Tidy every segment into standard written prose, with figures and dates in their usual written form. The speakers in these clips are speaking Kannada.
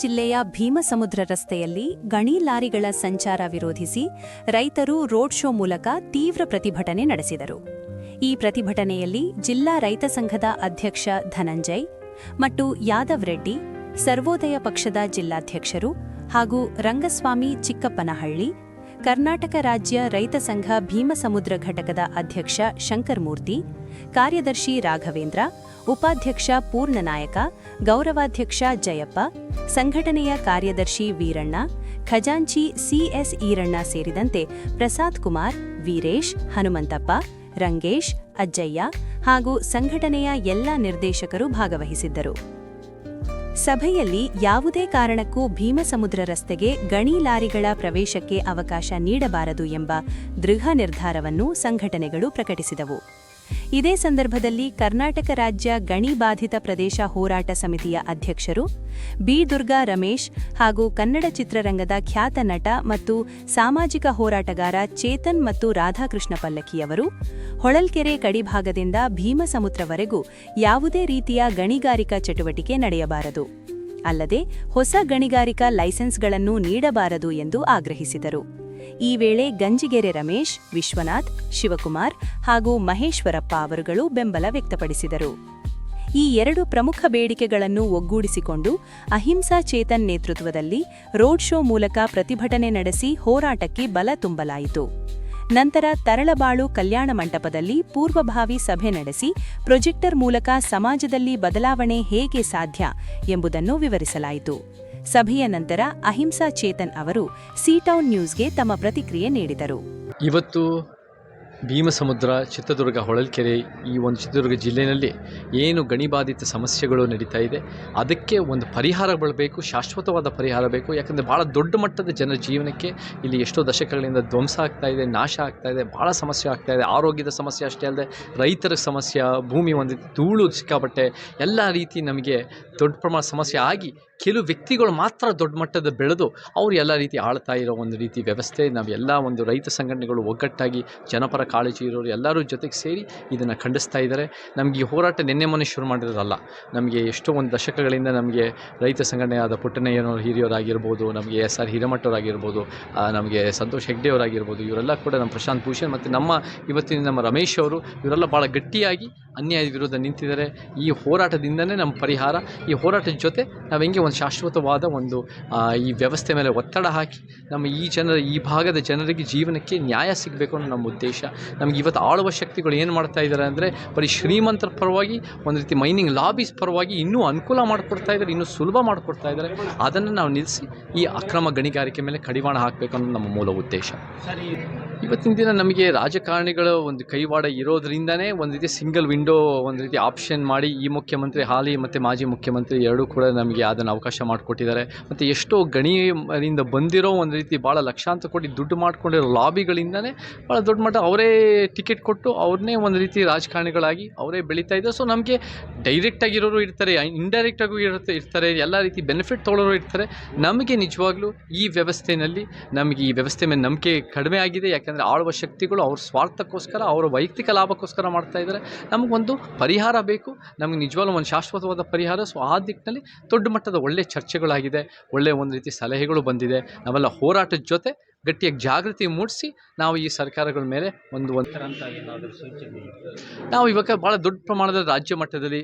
ಜಿಲ್ಲೆಯ ಭೀಮಸಮುದ್ರ ರಸ್ತೆಯಲ್ಲಿ ಗಣಿ ಲಾರಿಗಳ ಸಂಚಾರ ವಿರೋಧಿಸಿ ರೈತರು ರೋಡ್ ಶೋ ಮೂಲಕ ತೀವ್ರ ಪ್ರತಿಭಟನೆ ನಡೆಸಿದರು. ಈ ಪ್ರತಿಭಟನೆಯಲ್ಲಿ ಜಿಲ್ಲಾ ರೈತ ಸಂಘದ ಅಧ್ಯಕ್ಷ ಧನಂಜಯ್ ಮತ್ತು ಯಾದವ್ ರೆಡ್ಡಿ, ಸರ್ವೋದಯ ಪಕ್ಷದ ಜಿಲ್ಲಾಧ್ಯಕ್ಷರು ಹಾಗೂ ರಂಗಸ್ವಾಮಿ ಚಿಕ್ಕಪ್ಪನಹಳ್ಳಿ, ಕರ್ನಾಟಕ ರಾಜ್ಯ ರೈತ ಸಂಘ ಭೀಮಸಮುದ್ರ ಘಟಕದ ಅಧ್ಯಕ್ಷ ಶಂಕರಮೂರ್ತಿ, ಕಾರ್ಯದರ್ಶಿ ರಾಘವೇಂದ್ರ, ಉಪಾಧ್ಯಕ್ಷ ಪೂರ್ಣನಾಯಕ, ಗೌರವಾಧ್ಯಕ್ಷ ಜಯಪ್ಪ, ಸಂಘಟನೆಯ ಕಾರ್ಯದರ್ಶಿ ವೀರಣ್ಣ, ಖಜಾಂಚಿ ಸಿಎಸ್ ಈರಣ್ಣ ಸೇರಿದಂತೆ ಪ್ರಸಾದ್ ಕುಮಾರ್, ವೀರೇಶ್, ಹನುಮಂತಪ್ಪ, ರಂಗೇಶ್, ಅಜ್ಜಯ್ಯ ಹಾಗೂ ಸಂಘಟನೆಯ ಎಲ್ಲ ನಿರ್ದೇಶಕರು ಭಾಗವಹಿಸಿದ್ದರು. ಸಭೆಯಲ್ಲಿ ಯಾವುದೇ ಕಾರಣಕ್ಕೂ ಭೀಮಸಮುದ್ರ ರಸ್ತೆಗೆ ಗಣಿ ಲಾರಿಗಳ ಪ್ರವೇಶಕ್ಕೆ ಅವಕಾಶ ನೀಡಬಾರದು ಎಂಬ ದೃಢ ನಿರ್ಧಾರವನ್ನು ಸಂಘಟನೆಗಳು ಪ್ರಕಟಿಸಿದವು. ಇದೇ ಸಂದರ್ಭದಲ್ಲಿ ಕರ್ನಾಟಕ ರಾಜ್ಯ ಗಣಿ ಬಾಧಿತ ಪ್ರದೇಶ ಹೋರಾಟ ಸಮಿತಿಯ ಅಧ್ಯಕ್ಷರು ಬಿ. ದುರ್ಗಾ ರಮೇಶ್ ಹಾಗೂ ಕನ್ನಡ ಚಿತ್ರರಂಗದ ಖ್ಯಾತ ನಟ ಮತ್ತು ಸಾಮಾಜಿಕ ಹೋರಾಟಗಾರ ಚೇತನ್ ಮತ್ತು ರಾಧಾಕೃಷ್ಣ ಪಲ್ಲಕ್ಕಿಯವರು ಹೊಳಲ್ಕೆರೆ ಕಡಿಭಾಗದಿಂದ ಭೀಮಸಮುದ್ರವರೆಗೂ ಯಾವುದೇ ರೀತಿಯ ಗಣಿಗಾರಿಕಾ ಚಟುವಟಿಕೆ ನಡೆಯಬಾರದು, ಅಲ್ಲದೆ ಹೊಸ ಗಣಿಗಾರಿಕಾ ಲೈಸೆನ್ಸ್ಗಳನ್ನು ನೀಡಬಾರದು ಎಂದು ಆಗ್ರಹಿಸಿದರು. ಈ ವೇಳೆ ಗಂಜಿಗೆರೆ ರಮೇಶ್, ವಿಶ್ವನಾಥ್, ಶಿವಕುಮಾರ್ ಹಾಗೂ ಮಹೇಶ್ವರಪ್ಪ ಅವರುಗಳು ಬೆಂಬಲ ವ್ಯಕ್ತಪಡಿಸಿದರು. ಈ ಎರಡು ಪ್ರಮುಖ ಬೇಡಿಕೆಗಳನ್ನು ಒಗ್ಗೂಡಿಸಿಕೊಂಡು ಅಹಿಂಸಾ ಚೇತನ್ ನೇತೃತ್ವದಲ್ಲಿ ರೋಡ್ ಶೋ ಮೂಲಕ ಪ್ರತಿಭಟನೆ ನಡೆಸಿ ಹೋರಾಟಕ್ಕೆ ಬಲ ತುಂಬಲಾಯಿತು. ನಂತರ ತರಳಬಾಳು ಕಲ್ಯಾಣ ಮಂಟಪದಲ್ಲಿ ಪೂರ್ವಭಾವಿ ಸಭೆ ನಡೆಸಿ ಪ್ರೊಜೆಕ್ಟರ್ ಮೂಲಕ ಸಮಾಜದಲ್ಲಿ ಬದಲಾವಣೆ ಹೇಗೆ ಸಾಧ್ಯ ಎಂಬುದನ್ನು ವಿವರಿಸಲಾಯಿತು. ಸಭೆಯ ನಂತರ ಅಹಿಂಸಾ ಚೇತನ್ ಅವರು ಸಿ-ಟೌನ್ ನ್ಯೂಸ್ಗೆ ತಮ್ಮ ಪ್ರತಿಕ್ರಿಯೆ ನೀಡಿದರು. ಇವತ್ತು ಭೀಮಸಮುದ್ರ, ಚಿತ್ರದುರ್ಗ, ಹೊಳಲ್ಕೆರೆ ಈ ಒಂದು ಚಿತ್ರದುರ್ಗ ಜಿಲ್ಲೆಯಲ್ಲಿ ಏನು ಗಣಿಬಾಧಿತ ಸಮಸ್ಯೆಗಳು ನಡೀತಾ ಇದೆ, ಅದಕ್ಕೆ ಒಂದು ಪರಿಹಾರ ಬರಬೇಕು, ಶಾಶ್ವತವಾದ ಪರಿಹಾರ ಬೇಕು. ಯಾಕಂದರೆ ಭಾಳ ದೊಡ್ಡ ಮಟ್ಟದ ಜನರ ಜೀವನಕ್ಕೆ ಇಲ್ಲಿ ಎಷ್ಟೋ ದಶಕಗಳಿಂದ ಧ್ವಂಸ ಆಗ್ತಾ ಇದೆ, ನಾಶ ಆಗ್ತಾ ಇದೆ, ಭಾಳ ಸಮಸ್ಯೆ ಆಗ್ತಾ ಇದೆ. ಆರೋಗ್ಯದ ಸಮಸ್ಯೆ ಅಷ್ಟೇ ಅಲ್ಲದೆ ರೈತರ ಸಮಸ್ಯೆ, ಭೂಮಿ ಒಂದು ಧೂಳು ಸಿಕ್ಕಾಪಟ್ಟೆ ಎಲ್ಲ ರೀತಿ ನಮಗೆ ದೊಡ್ಡ ಪ್ರಮಾಣ ಸಮಸ್ಯೆ ಆಗಿ ಕೆಲವು ವ್ಯಕ್ತಿಗಳು ಮಾತ್ರ ದೊಡ್ಡ ಮಟ್ಟದ ಬೆಳೆದು ಅವರು ಎಲ್ಲ ರೀತಿ ಆಳ್ತಾ ಇರೋ ಒಂದು ರೀತಿ ವ್ಯವಸ್ಥೆ. ನಾವೆಲ್ಲ ಒಂದು ರೈತ ಸಂಘಟನೆಗಳು ಒಗ್ಗಟ್ಟಾಗಿ ಜನಪರ ಕಾಳಜಿ ಇರೋರು ಎಲ್ಲರೂ ಜೊತೆಗೆ ಸೇರಿ ಇದನ್ನು ಖಂಡಿಸ್ತಾ ಇದ್ದಾರೆ. ನಮಗೆ ಈ ಹೋರಾಟ ನಿನ್ನೆ ಮೊನ್ನೆ ಶುರು ಮಾಡಿರೋದಲ್ಲ. ನಮಗೆ ಎಷ್ಟೋ ಒಂದು ದಶಕಗಳಿಂದ ನಮಗೆ ರೈತ ಸಂಘಟನೆಯಾದ ಪುಟ್ಟಣ್ಣಯ್ಯನವರು ಹಿರಿಯವರಾಗಿರ್ಬೋದು, ನಮಗೆ ಎಸ್ ಆರ್ ಹಿರೇಮಠವರಾಗಿರ್ಬೋದು, ನಮಗೆ ಸಂತೋಷ್ ಹೆಗ್ಡೆಯವರಾಗಿರ್ಬೋದು, ಇವರೆಲ್ಲ ಕೂಡ ನಮ್ಮ ಪ್ರಶಾಂತ್ ಭೂಷಣ್ ಮತ್ತು ನಮ್ಮ ರಮೇಶ್ ಅವರು, ಇವರೆಲ್ಲ ಭಾಳ ಗಟ್ಟಿಯಾಗಿ ಅನ್ಯಾಯದ ವಿರುದ್ಧ ನಿಂತಿದ್ದಾರೆ. ಈ ಹೋರಾಟದಿಂದನೇ ನಮ್ಮ ಪರಿಹಾರ. ಈ ಹೋರಾಟದ ಜೊತೆ ನಾವು ಹೆಂಗೆ ಒಂದು ಶಾಶ್ವತವಾದ ಒಂದು ಈ ವ್ಯವಸ್ಥೆ ಮೇಲೆ ಒತ್ತಡ ಹಾಕಿ ನಮ್ಮ ಈ ಭಾಗದ ಜನರಿಗೆ ಜೀವನಕ್ಕೆ ನ್ಯಾಯ ಸಿಗಬೇಕು ಅನ್ನೋ ನಮ್ಮ ಉದ್ದೇಶ. ನಮಗೆ ಇವತ್ತು ಆಳುವ ಶಕ್ತಿಗಳು ಏನು ಮಾಡ್ತಾ ಇದ್ದಾರೆ ಅಂದರೆ ಬರೀ ಶ್ರೀಮಂತರ ಪರವಾಗಿ ಒಂದು ರೀತಿ ಮೈನಿಂಗ್ ಲಾಬೀಸ್ ಪರವಾಗಿ ಇನ್ನೂ ಅನುಕೂಲ ಮಾಡಿಕೊಡ್ತಾ ಇದ್ದಾರೆ, ಇನ್ನೂ ಸುಲಭ ಮಾಡಿಕೊಡ್ತಾ ಇದ್ದಾರೆ. ಅದನ್ನು ನಾವು ನಿಲ್ಲಿಸಿ ಈ ಅಕ್ರಮ ಗಣಿಗಾರಿಕೆ ಮೇಲೆ ಕಡಿವಾಣ ಹಾಕಬೇಕು ಅನ್ನೋದು ನಮ್ಮ ಮೂಲ ಉದ್ದೇಶ. ಇವತ್ತಿನ ದಿನ ನಮಗೆ ರಾಜಕಾರಣಿಗಳ ಒಂದು ಕೈವಾಡ ಇರೋದ್ರಿಂದನೇ ಒಂದು ರೀತಿ ಸಿಂಗಲ್ ವಿಂಡೋ ಒಂದು ರೀತಿ ಆಪ್ಷನ್ ಮಾಡಿ ಈ ಮುಖ್ಯಮಂತ್ರಿ, ಹಾಲಿ ಮತ್ತು ಮಾಜಿ ಮುಖ್ಯಮಂತ್ರಿ ಎರಡೂ ಕೂಡ ನಮಗೆ ಅದನ್ನು ಅವಕಾಶ ಮಾಡಿಕೊಟ್ಟಿದ್ದಾರೆ. ಮತ್ತು ಎಷ್ಟೋ ಗಣಿಯಿಂದ ಬಂದಿರೋ ಒಂದು ರೀತಿ ಭಾಳ ಲಕ್ಷಾಂತರ ಕೋಟಿ ದುಡ್ಡು ಮಾಡ್ಕೊಂಡಿರೋ ಲಾಬಿಗಳಿಂದನೇ ಭಾಳ ದೊಡ್ಡ ಮಟ್ಟ ಅವರೇ ಟಿಕೆಟ್ ಕೊಟ್ಟು ಅವ್ರನ್ನೇ ಒಂದು ರೀತಿ ರಾಜಕಾರಣಿಗಳಾಗಿ ಅವರೇ ಬೆಳೀತಾ ಇದ್ದಾರೆ. ಸೊ ನಮಗೆ ಡೈರೆಕ್ಟಾಗಿರೋರು ಇರ್ತಾರೆ, ಇಂಡೈರೆಕ್ಟಾಗೂ ಇರ್ತಾರೆ, ಎಲ್ಲ ರೀತಿ ಬೆನಿಫಿಟ್ ತೊಗೊಳ್ಳೋರು ಇರ್ತಾರೆ. ನಮಗೆ ನಿಜವಾಗ್ಲೂ ಈ ವ್ಯವಸ್ಥೆಯಲ್ಲಿ ನಮಗೆ ಈ ವ್ಯವಸ್ಥೆ ಮೇಲೆ ನಂಬಿಕೆ ಕಡಿಮೆ ಆಗಿದೆ. ಯಾಕೆಂದರೆ ಆಳುವ ಶಕ್ತಿಗಳು ಅವ್ರ ಸ್ವಾರ್ಥಕ್ಕೋಸ್ಕರ, ಅವರ ವೈಯಕ್ತಿಕ ಲಾಭಕ್ಕೋಸ್ಕರ ಮಾಡ್ತಾ ಇದ್ದಾರೆ. ನಮಗೊಂದು ಪರಿಹಾರ ಬೇಕು, ನಮಗೆ ನಿಜವಾಗ್ಲೂ ಒಂದು ಶಾಶ್ವತವಾದ ಪರಿಹಾರ. ಸೊ ಆ ದಿಕ್ಕಿನಲ್ಲಿ ದೊಡ್ಡ ಮಟ್ಟದ ಒಳ್ಳೆ ಚರ್ಚೆಗಳಾಗಿದೆ, ಒಳ್ಳೆಯ ಒಂದು ರೀತಿ ಸಲಹೆಗಳು ಬಂದಿದೆ. ನಾವೆಲ್ಲ ಹೋರಾಟದ ಜೊತೆ ಗಟ್ಟಿಯಾಗಿ ಜಾಗೃತಿ ಮೂಡಿಸಿ ನಾವು ಈ ಸರ್ಕಾರಗಳ ಮೇಲೆ ನಾವು ಇವಾಗ ಭಾಳ ದೊಡ್ಡ ಪ್ರಮಾಣದ ರಾಜ್ಯ ಮಟ್ಟದಲ್ಲಿ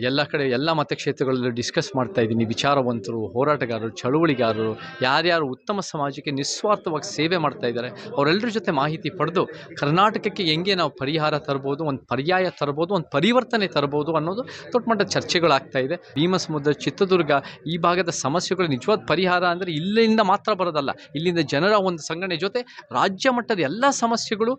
ಎಲ್ಲ ಕಡೆ ಎಲ್ಲ ಮತಕ್ಷೇತ್ರಗಳಲ್ಲೂ ಡಿಸ್ಕಸ್ ಮಾಡ್ತಾ ಇದ್ದೀನಿ. ವಿಚಾರವಂತರು, ಹೋರಾಟಗಾರರು, ಚಳುವಳಿಗಾರರು, ಯಾರ್ಯಾರು ಉತ್ತಮ ಸಮಾಜಕ್ಕೆ ನಿಸ್ವಾರ್ಥವಾಗಿ ಸೇವೆ ಮಾಡ್ತಾ ಇದ್ದಾರೆ ಅವರೆಲ್ಲರ ಜೊತೆ ಮಾಹಿತಿ ಪಡೆದು ಕರ್ನಾಟಕಕ್ಕೆ ಹೆಂಗೆ ನಾವು ಪರಿಹಾರ ತರ್ಬೋದು, ಒಂದು ಪರ್ಯಾಯ ತರ್ಬೋದು, ಒಂದು ಪರಿವರ್ತನೆ ತರ್ಬೋದು ಅನ್ನೋದು ದೊಡ್ಡ ಮಟ್ಟದ ಚರ್ಚೆಗಳಾಗ್ತಾ ಇದೆ. ಭೀಮಸಮುದ್ರ, ಚಿತ್ರದುರ್ಗ ಈ ಭಾಗದ ಸಮಸ್ಯೆಗಳು ನಿಜವಾದ ಪರಿಹಾರ ಅಂದರೆ ಇಲ್ಲಿಂದ ಮಾತ್ರ ಬರೋದಲ್ಲ, ಇಲ್ಲಿಂದ ಜನರ ಒಂದು ಸಂಘಟನೆ ಜೊತೆ ರಾಜ್ಯ ಮಟ್ಟದ ಎಲ್ಲ ಸಮಸ್ಯೆಗಳು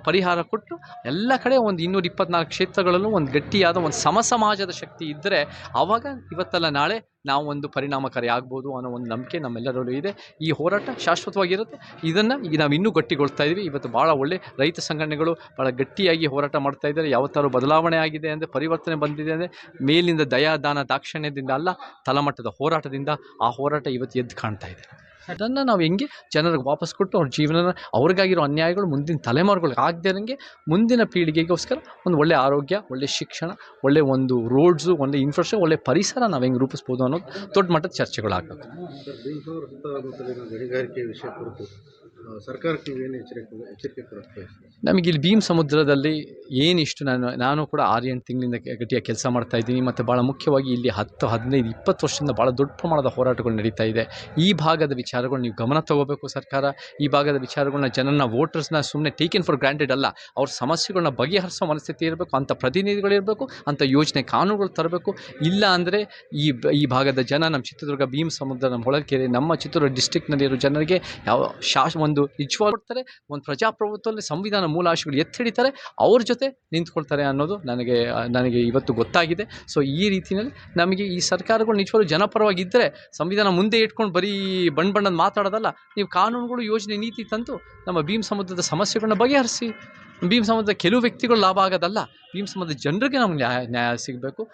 ಪರಿಹಾರ ಕೊಟ್ಟು ಎಲ್ಲ ಕಡೆ ಒಂದು 224 ಕ್ಷೇತ್ರಗಳಲ್ಲೂ ಒಂದು ಗಟ್ಟಿಯಾದ ಒಂದು ಸಮಾಜದ ಶಕ್ತಿ ಇದ್ದರೆ ಆವಾಗ ಇವತ್ತಲ್ಲ ನಾಳೆ ನಾವು ಒಂದು ಪರಿಣಾಮಕಾರಿ ಆಗ್ಬೋದು ಅನ್ನೋ ಒಂದು ನಂಬಿಕೆ ನಮ್ಮೆಲ್ಲರಲ್ಲೂ ಇದೆ. ಈ ಹೋರಾಟ ಶಾಶ್ವತವಾಗಿರುತ್ತೆ. ಇದನ್ನು ಈಗ ನಾವು ಇನ್ನೂ ಗಟ್ಟಿಗೊಳ್ತಾ ಇದ್ದೀವಿ. ಇವತ್ತು ಭಾಳ ಒಳ್ಳೆ ರೈತ ಸಂಘಟನೆಗಳು ಭಾಳ ಗಟ್ಟಿಯಾಗಿ ಹೋರಾಟ ಮಾಡ್ತಾ ಇದ್ದಾರೆ. ಯಾವತ್ತಾರು ಬದಲಾವಣೆ ಆಗಿದೆ ಅಂದರೆ, ಪರಿವರ್ತನೆ ಬಂದಿದೆ ಅಂದರೆ ಮೇಲಿಂದ ದಯಾದಾನ ದಾಕ್ಷಿಣ್ಯದಿಂದ ಅಲ್ಲ, ತಳಮಟ್ಟದ ಹೋರಾಟದಿಂದ. ಆ ಹೋರಾಟ ಇವತ್ತು ಎದ್ದು ಕಾಣ್ತಾ ಇದೆ. ಅದನ್ನು ನಾವು ಹೆಂಗೆ ಜನರಿಗೆ ವಾಪಸ್ ಕೊಟ್ಟು ಅವ್ರ ಜೀವನನ ಅವ್ರಿಗಾಗಿರೋ ಅನ್ಯಾಯಗಳು ಮುಂದಿನ ತಲೆಮಾರುಗಳಿಗೆ ಆಗದೇ ಇರೋಂಗೆ ಮುಂದಿನ ಪೀಳಿಗೆಗೋಸ್ಕರ ಒಂದು ಒಳ್ಳೆಯ ಆರೋಗ್ಯ, ಒಳ್ಳೆಯ ಶಿಕ್ಷಣ, ಒಳ್ಳೆಯ ಒಂದು ರೋಡ್ಸು, ಒಳ್ಳೆ ಇನ್ಫ್ರಾಸ್ಟ್ರಕ್ಚರ್, ಒಳ್ಳೆಯ ಪರಿಸರ ನಾವು ಹೆಂಗೆ ರೂಪಿಸ್ಬೋದು ಅನ್ನೋದು ದೊಡ್ಡ ಮಟ್ಟದ ಚರ್ಚೆಗಳಾಗಬೇಕು. ಗಣಿಗಾರಿಕೆ ವಿಷಯ ಕುರಿತು ಸರ್ಕಾರಕ್ಕೆ ಏನು ಎಚ್ಚರಿಕೆ ಕೊಡುತ್ತೆ? ನಮಗೆ ಇಲ್ಲಿ ಭೀಮ್ ಸಮುದ್ರದಲ್ಲಿ ಏನಿಷ್ಟು ನಾನು ಕೂಡ 6-8 ತಿಂಗಳಿಂದ ಗಟ್ಟಿಯಾಗಿ ಕೆಲಸ ಮಾಡ್ತಾ ಇದ್ದೀನಿ. ಮತ್ತು ಭಾಳ ಮುಖ್ಯವಾಗಿ ಇಲ್ಲಿ 10, 15, 20 ವರ್ಷದಿಂದ ಭಾಳ ದೊಡ್ಡ ಪ್ರಮಾಣದ ಹೋರಾಟಗಳು ನಡೀತಾ ಇದೆ. ಈ ಭಾಗದ ವಿಚಾರಗಳು ನೀವು ಗಮನ ತಗೋಬೇಕು ಸರ್ಕಾರ. ಈ ಭಾಗದ ವಿಚಾರಗಳನ್ನ ಜನನ ವೋಟರ್ಸ್ನ ಸುಮ್ಮನೆ ಟೇಕನ್ ಫಾರ್ ಗ್ರಾಂಟೆಡ್ ಅಲ್ಲ, ಅವ್ರ ಸಮಸ್ಯೆಗಳನ್ನ ಬಗೆಹರಿಸೋ ಮನಸ್ಥಿತಿ ಇರಬೇಕು, ಅಂಥ ಪ್ರತಿನಿಧಿಗಳಿರಬೇಕು, ಅಂಥ ಯೋಜನೆ ಕಾನೂನುಗಳು ತರಬೇಕು. ಇಲ್ಲ ಅಂದರೆ ಈ ಭಾಗದ ಜನ, ನಮ್ಮ ಚಿತ್ರದುರ್ಗ ಭೀಮ್ ಸಮುದ್ರ, ನಮ್ಮ ಹೊಳಲ್ಕೆರೆ, ನಮ್ಮ ಚಿತ್ರದುರ್ಗ ಡಿಸ್ಟ್ರಿಕ್ನಲ್ಲಿರೋ ಜನರಿಗೆ ಒಂದು ನಿಜವಾಗ್ತಾರೆ, ಒಂದು ಪ್ರಜಾಪ್ರಭುತ್ವದಲ್ಲಿ ಸಂವಿಧಾನ ಮೂಲ ಆಶಯಗಳು ಎತ್ತಿ ಹಿಡಿತಾರೆ, ಅವ್ರ ಜೊತೆ ನಿಂತ್ಕೊಳ್ತಾರೆ ಅನ್ನೋದು ನನಗೆ ಇವತ್ತು ಗೊತ್ತಾಗಿದೆ. ಸೊ ಈ ರೀತಿಯಲ್ಲಿ ನಮಗೆ ಈ ಸರ್ಕಾರಗಳು ನಿಜವಾಗ್ಲೂ ಜನಪರವಾಗಿದ್ದರೆ ಸಂವಿಧಾನ ಮುಂದೆ ಇಟ್ಕೊಂಡು ಬರೀ ಬಣ್ಣದ ಮಾತಾಡೋದಲ್ಲ, ನೀವು ಕಾನೂನುಗಳು, ಯೋಜನೆ, ನೀತಿ ತಂದು ನಮ್ಮ ಭೀಮ್ ಸಮುದ್ರದ ಸಮಸ್ಯೆಗಳನ್ನ ಬಗೆಹರಿಸಿ. ಭೀಮ್ ಸಮುದ್ರದ ಕೆಲವು ವ್ಯಕ್ತಿಗಳು ಲಾಭ ಆಗೋದಲ್ಲ, ಭೀಮ್ ಸಮುದ್ರದ ಜನರಿಗೆ ನಮ್ಗೆ ನ್ಯಾಯ ಸಿಗಬೇಕು.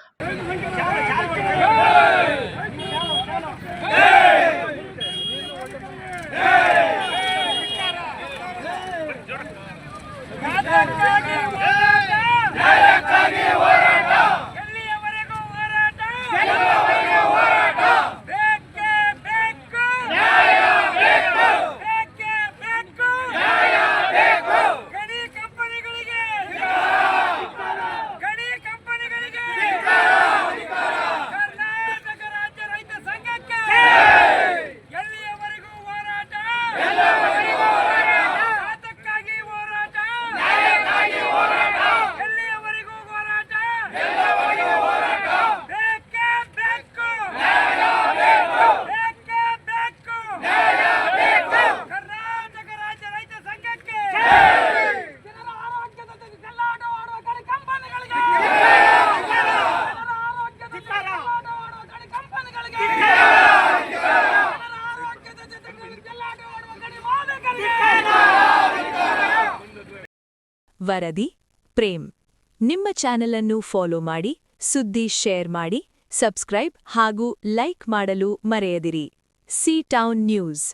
ವರದಿ ಪ್ರೇಮ್. ನಿಮ್ಮ ಚಾನೆಲ್ ಅನ್ನು ಫಾಲೋ ಮಾಡಿ, ಸುದ್ದಿ ಶೇರ್ ಮಾಡಿ, ಸಬ್ಸ್ಕ್ರೈಬ್ ಹಾಗೂ ಲೈಕ್ ಮಾಡಲು ಮರೆಯದಿರಿ. C town news.